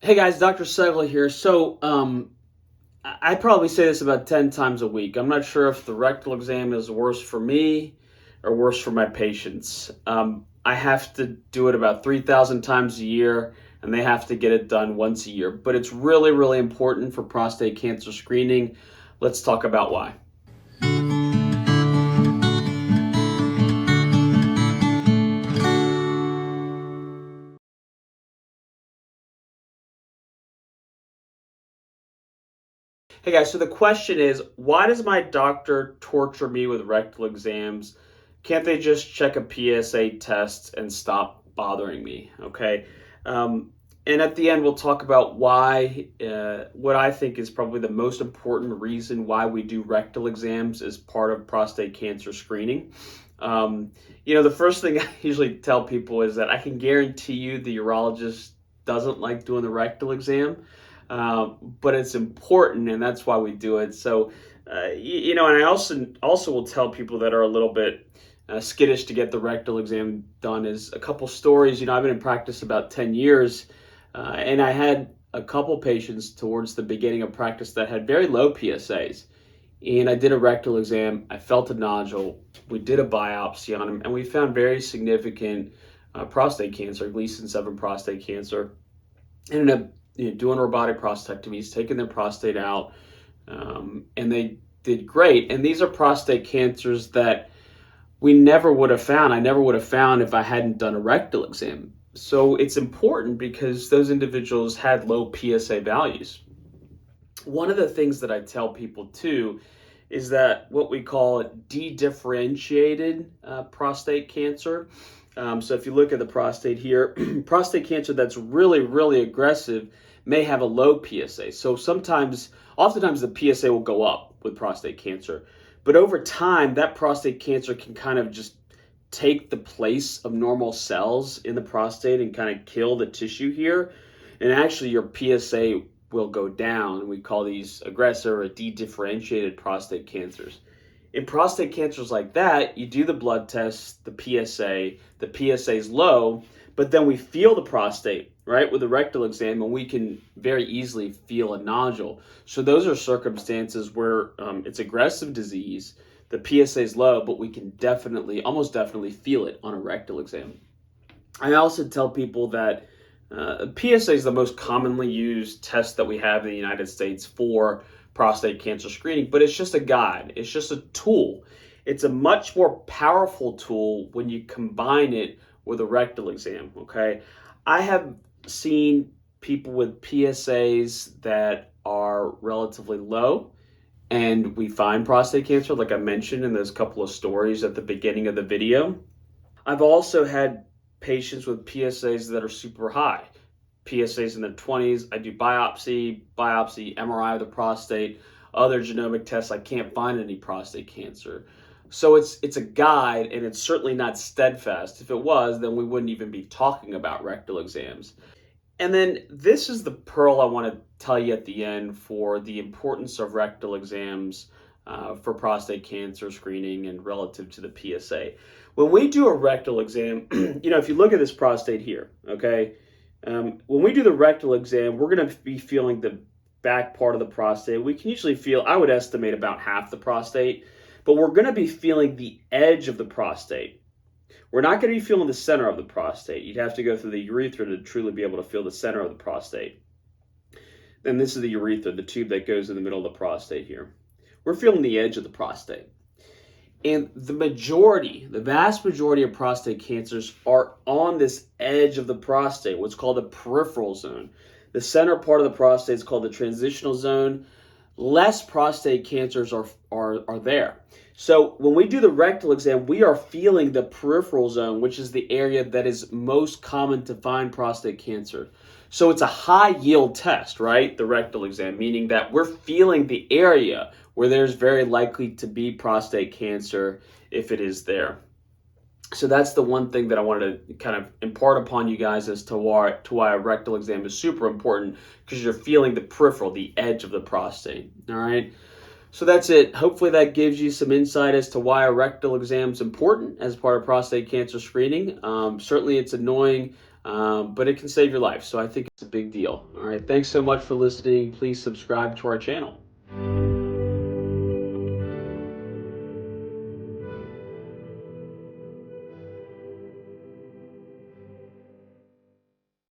Hey guys, Dr. Segler here. I probably say this about 10 times a week. I'm not sure if the rectal exam is worse for me or worse for my patients. I have to do it about 3,000 times a year, and they have to get it done once a year. But it's really, really important for prostate cancer screening. Let's talk about why. Hey guys, so the question is, why does my doctor torture me with rectal exams? Can't they just check a PSA test and stop bothering me? Okay. And at the end, we'll talk about why, what I think is probably the most important reason why we do rectal exams as part of prostate cancer screening. The first thing I usually tell people is that I can guarantee you the urologist doesn't like doing the rectal exam. But it's important, and that's why we do it. And I also will tell people that are a little bit skittish to get the rectal exam done is a couple stories. I've been in practice about 10 years, and I had a couple patients towards the beginning of practice that had very low PSAs. And I did a rectal exam. I felt a nodule. We did a biopsy on him, and we found very significant prostate cancer, Gleason 7 prostate cancer. Ended up doing robotic prostatectomies, taking their prostate out, and they did great. And these are prostate cancers that we never would have found. I never would have found if I hadn't done a rectal exam. So it's important because those individuals had low PSA values. One of the things that I tell people too is that what we call de-differentiated prostate cancer. So if you look at the prostate here, prostate cancer that's really, really aggressive may have a low PSA. So oftentimes the PSA will go up with prostate cancer. But over time, that prostate cancer can kind of just take the place of normal cells in the prostate and kind of kill the tissue here. And actually your PSA will go down. We call these aggressive or de-differentiated prostate cancers. In prostate cancers like that, you do the blood test, the PSA is low, but then we feel the prostate, right, with a rectal exam, and we can very easily feel a nodule. So those are circumstances where it's aggressive disease, the PSA is low, but we can almost definitely feel it on a rectal exam. I also tell people that PSA is the most commonly used test that we have in the United States for prostate cancer screening, but it's just a guide. It's just a tool. It's a much more powerful tool when you combine it with a rectal exam, okay? I have seen people with PSAs that are relatively low, and we find prostate cancer, like I mentioned in those couple of stories at the beginning of the video. I've also had patients with PSAs that are super high. PSAs in their 20s. I do biopsy, MRI of the prostate, other genomic tests. I can't find any prostate cancer. So it's a guide, and it's certainly not steadfast. If it was, then we wouldn't even be talking about rectal exams. And then this is the pearl I want to tell you at the end for the importance of rectal exams for prostate cancer screening and relative to the PSA. When we do a rectal exam, if you look at this prostate here, okay, when we do the rectal exam, we're going to be feeling the back part of the prostate. We can usually feel, I would estimate, about half the prostate, but we're going to be feeling the edge of the prostate. We're not going to be feeling the center of the prostate. You'd have to go through the urethra to truly be able to feel the center of the prostate. Then this is the urethra, the tube that goes in the middle of the prostate here. We're feeling the edge of the prostate. And the vast majority of prostate cancers are on this edge of the prostate, what's called the peripheral zone. The center part of the prostate is called the transitional zone. Less prostate cancers are there. So when we do the rectal exam, we are feeling the peripheral zone, which is the area that is most common to find prostate cancer. So it's a high yield test, right? The rectal exam, meaning that we're feeling the area where there's very likely to be prostate cancer if it is there. So that's the one thing that I wanted to kind of impart upon you guys as to why a rectal exam is super important, because you're feeling the peripheral, the edge of the prostate. All right. So that's it. Hopefully that gives you some insight as to why a rectal exam is important as part of prostate cancer screening. Certainly it's annoying but it can save your life. So I think it's a big deal. All right. Thanks so much for listening. Please subscribe to our channel.